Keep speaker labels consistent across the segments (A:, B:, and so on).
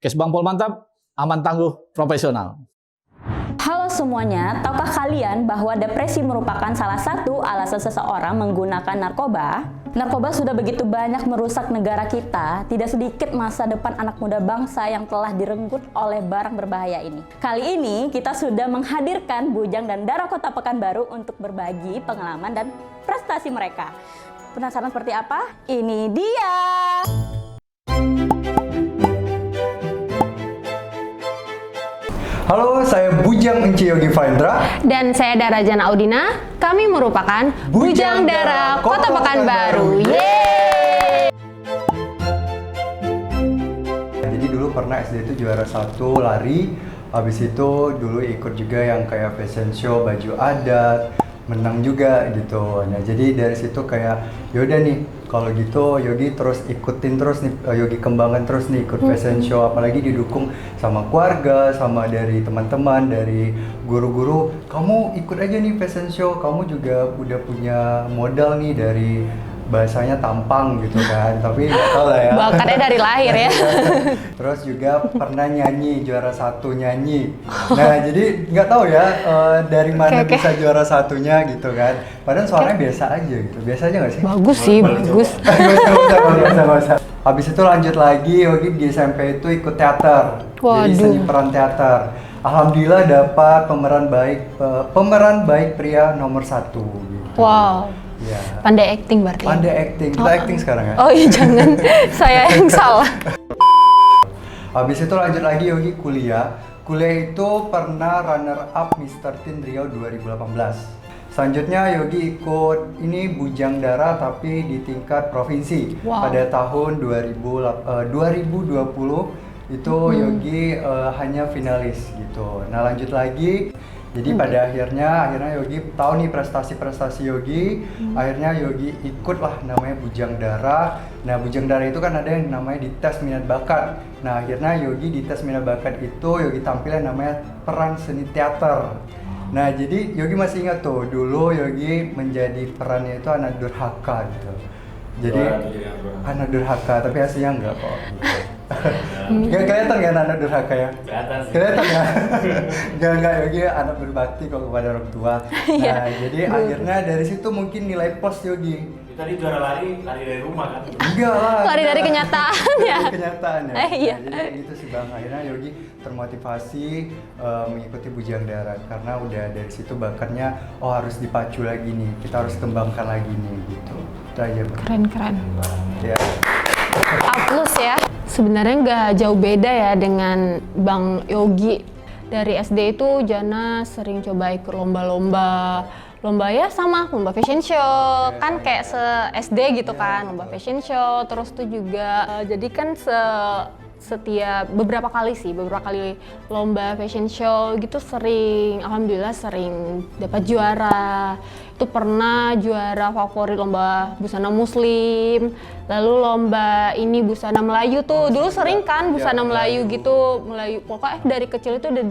A: Kesbangpol mantap, aman tangguh, profesional.
B: Halo semuanya, tahukah kalian bahwa depresi merupakan salah satu alasan seseorang menggunakan narkoba? Narkoba sudah begitu banyak merusak negara kita, tidak sedikit masa depan anak muda bangsa yang telah direnggut oleh barang berbahaya ini. Kali ini kita sudah menghadirkan Bujang dan Dara Kota Pekanbaru untuk berbagi pengalaman dan prestasi mereka. Penasaran seperti apa? Ini dia!
C: Halo, saya Bujang Ence Yogi Fahendra.
D: Dan saya Dara Jana Audina. Kami merupakan Bujang Dara Kota Pekanbaru. Yeay!
C: Jadi dulu pernah SD itu juara 1 lari. Habis itu dulu ikut juga yang kayak fashion show baju adat, menang juga gitu. Nah jadi dari situ kayak yaudah nih kalau gitu Yogi terus ikutin terus nih, Yogi kembangkan terus nih ikut fashion show, apalagi didukung sama keluarga, sama dari teman-teman, dari guru-guru. Kamu ikut aja nih fashion show, kamu juga udah punya modal nih dari bahasanya tampang gitu kan, tapi nggak tahu lah ya.
D: Bakatnya dari lahir ya.
C: Terus juga pernah nyanyi, juara 1 nyanyi. Nah jadi nggak tahu ya dari mana bisa juara satunya gitu kan. Padahal suaranya biasa aja gitu, biasa aja nggak sih?
D: Bagus sih, bagus.
C: Biasa. Habis itu lanjut lagi, Yogi di SMP itu ikut teater. Jadi seni peran teater. Alhamdulillah dapat pemeran baik pria nomor 1. Gitu.
D: Wow.
C: Ya.
D: Pandai acting berarti.
C: Pandai acting. Kita acting sekarang ya.
D: Oh iya jangan, saya yang salah.
C: Habis itu lanjut lagi Yogi kuliah. Kuliah itu pernah runner up Mr. Teen Riau 2018. Selanjutnya Yogi ikut ini Bujang Dara tapi di tingkat provinsi. Pada tahun 2020 itu Yogi hanya finalis gitu. Nah lanjut lagi. Jadi pada akhirnya Yogi tahu nih prestasi-prestasi Yogi. Akhirnya Yogi ikutlah namanya Bujang Dara. Nah Bujang Dara itu kan ada yang namanya di tes minat bakat. Nah akhirnya Yogi di tes minat bakat itu Yogi tampil yang namanya peran seni teater. Nah jadi Yogi masih ingat tuh dulu Yogi menjadi perannya itu anak durhaka gitu. Jadi anak durhaka tapi aslinya enggak kok. Gak kelihatan kan anak durhaka ya? Kelihatan ya? Enggak, Yogi anak berbakti kok kepada orang tua. Nah jadi akhirnya dari situ mungkin nilai plus Yogi.
E: Tadi juara lari dari rumah kan?
C: Enggak lah.
D: Lari dari kenyataan ya.
C: Dari kenyataan ya.
D: Iya.
C: Nah, jadi gitu sih Bang. Akhirnya Yogi termotivasi mengikuti Bujang Dara karena udah dari situ bakatnya harus dipacu lagi nih. Kita harus kembangkan lagi nih gitu. Itu aja Bang.
D: Keren.
C: Ya.
D: A plus ya. Sebenarnya nggak jauh beda ya dengan Bang Yogi. Dari SD itu Jana sering coba ikut lomba-lomba ya sama lomba fashion show kan kayak se-SD gitu kan, lomba fashion show. Terus tuh juga jadi kan setiap beberapa kali lomba fashion show gitu alhamdulillah sering dapat juara. Itu pernah juara favorit lomba busana muslim, lalu lomba ini busana Melayu tuh dulu sering kan busana Melayu gitu, pokoknya dari kecil itu udah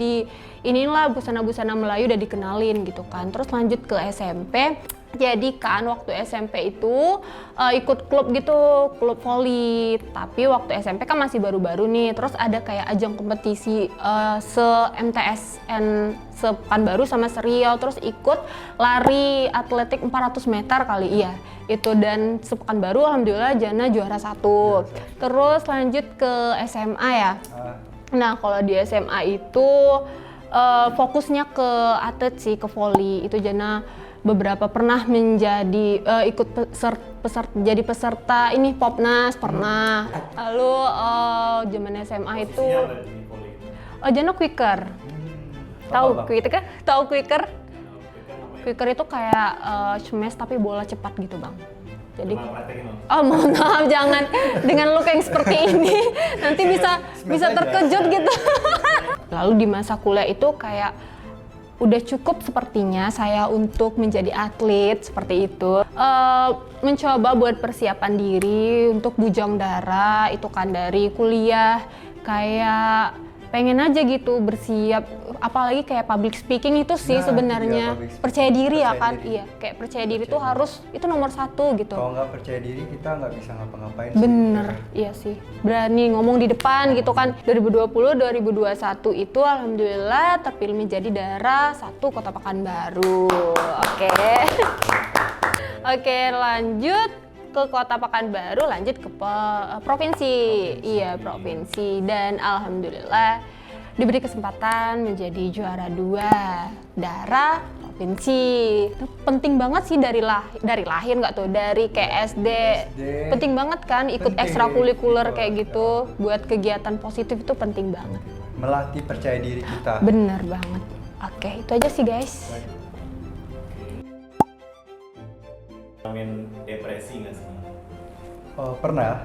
D: busana Melayu udah dikenalin gitu kan. Terus lanjut ke SMP. Jadi kan waktu SMP itu ikut klub gitu, klub voli. Tapi waktu SMP kan masih baru-baru nih. Terus ada kayak ajang kompetisi se-MTSN se-Pekanbaru sama se-Riau. Terus ikut lari atletik 400 meter kali iya. Itu dan se-Pekanbaru alhamdulillah Jana juara 1. Terus lanjut ke SMA ya. Nah kalau di SMA itu fokusnya ke atlet sih, ke voli. Itu Jana beberapa pernah menjadi jadi peserta ini Popnas pernah. Lalu zaman SMA itu Jana quicker. Tahu quicker? Tahu quicker? Quicker itu kayak smash tapi bola cepat gitu Bang. Jadi mohon maaf jangan dengan look yang seperti ini nanti bisa terkejut gitu. Lalu di masa kuliah itu kayak udah cukup sepertinya saya untuk menjadi atlet seperti itu. Mencoba buat persiapan diri untuk Bujang Dara itu kan dari kuliah kayak pengen aja gitu bersiap, apalagi kayak public speaking itu sih
C: Nah,
D: sebenarnya
C: itu dia, public speaking.
D: percaya diri ya
C: Percaya
D: kan,
C: diri.
D: iya kayak percaya diri
C: Percaya
D: tuh
C: diri.
D: harus itu nomor satu gitu.
C: Kalau nggak percaya diri kita nggak bisa ngapa-ngapain.
D: Bener, iya sih. Berani ngomong di depan gitu kan. 2020-2021 itu alhamdulillah terpilih menjadi daerah 1 Kota Pekanbaru. Oke. Oke, lanjut ke Kota Pekanbaru, lanjut ke provinsi. Iya, provinsi. Dan alhamdulillah diberi kesempatan menjadi juara 2 daerah provinsi. Itu penting banget sih dari lahir nggak tuh, dari kayak SD. Penting banget kan ikut
C: Penting,
D: ekstrakurikuler
C: betul.
D: kayak gitu buat kegiatan positif itu penting banget.
C: Melatih percaya diri kita.
D: Bener banget. Oke, itu aja sih guys.
E: Ngalamin depresi nggak sih?
C: Oh, pernah.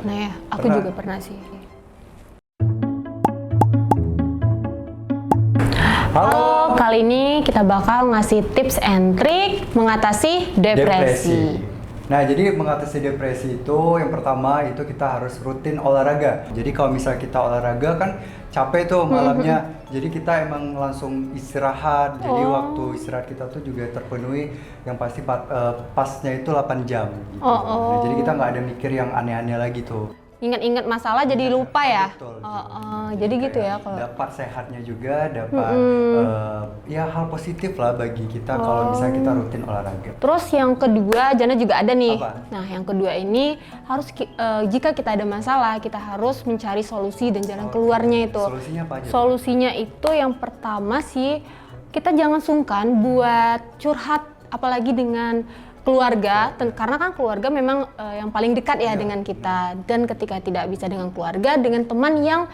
D: Nah ya, aku juga pernah sih. Halo, kali ini kita bakal ngasih tips and trick mengatasi depresi.
C: Nah, jadi mengatasi depresi itu yang pertama itu kita harus rutin olahraga. Jadi kalau misal kita olahraga kan capek tuh malamnya. Jadi kita emang langsung istirahat. Jadi waktu istirahat kita tuh juga terpenuhi yang pasti pasnya itu 8 jam gitu. Nah, jadi kita nggak ada mikir yang aneh-aneh lagi tuh.
D: Ingat-ingat masalah jadi lupa ya.
C: Betul.
D: Jadi gitu ya
C: kayak
D: kalau.
C: dapat sehatnya juga, dapat ya hal positif lah bagi kita kalau misalnya kita rutin olahraga.
D: Terus yang kedua, Jana juga ada nih.
C: Apa?
D: Nah, yang kedua ini harus jika kita ada masalah, kita harus mencari solusi dan jalan keluarnya itu.
C: Solusinya apa aja?
D: Solusinya itu yang pertama sih, kita jangan sungkan buat curhat, apalagi dengan keluarga, karena kan keluarga memang yang paling dekat ya dengan kita. Dan ketika tidak bisa dengan keluarga, dengan teman yang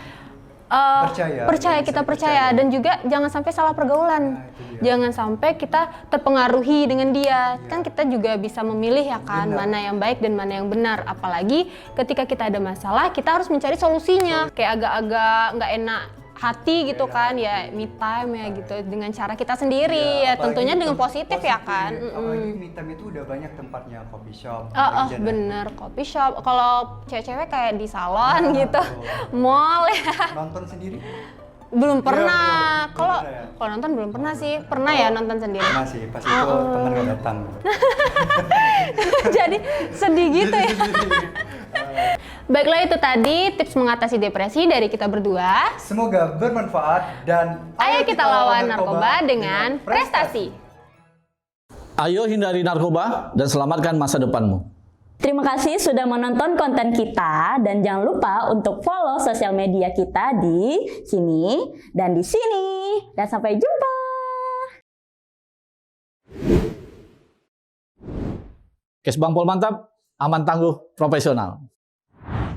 D: kita percaya, dan juga jangan sampai salah pergaulan.
C: Nah, itu dia.
D: Jangan sampai kita terpengaruhi dengan dia. Kan kita juga bisa memilih ya kan,
C: Benar.
D: mana yang baik dan mana yang benar. Apalagi ketika kita ada masalah, kita harus mencari solusinya. Kayak agak-agak nggak enak hati gitu kan, ya me time ya gitu, dengan cara kita sendiri ya,
C: apalagi
D: tentunya dengan
C: tem-
D: positif ya kan.
C: Apalagi me time itu udah banyak tempatnya, coffee shop.
D: Bener, coffee shop. Kalau cewek-cewek kayak di salon gitu,
C: betul.
D: mall ya.
C: Nonton sendiri?
D: Belum pernah.
C: belum
D: Kalau
C: pernah ya?
D: kalau nonton belum pernah sih. Pernah ya nonton sendiri.
C: Pernah sih, pas itu teman gak datang.
D: Jadi sedih gitu ya. Baiklah, itu tadi tips mengatasi depresi dari kita berdua.
C: Semoga bermanfaat dan
D: Ayo kita lawan narkoba dengan prestasi.
A: Ayo hindari narkoba dan selamatkan masa depanmu.
B: Terima kasih sudah menonton konten kita dan jangan lupa untuk follow sosial media kita di sini dan di sini. Dan sampai jumpa.
A: Kes Bangpol mantap, aman tangguh, profesional.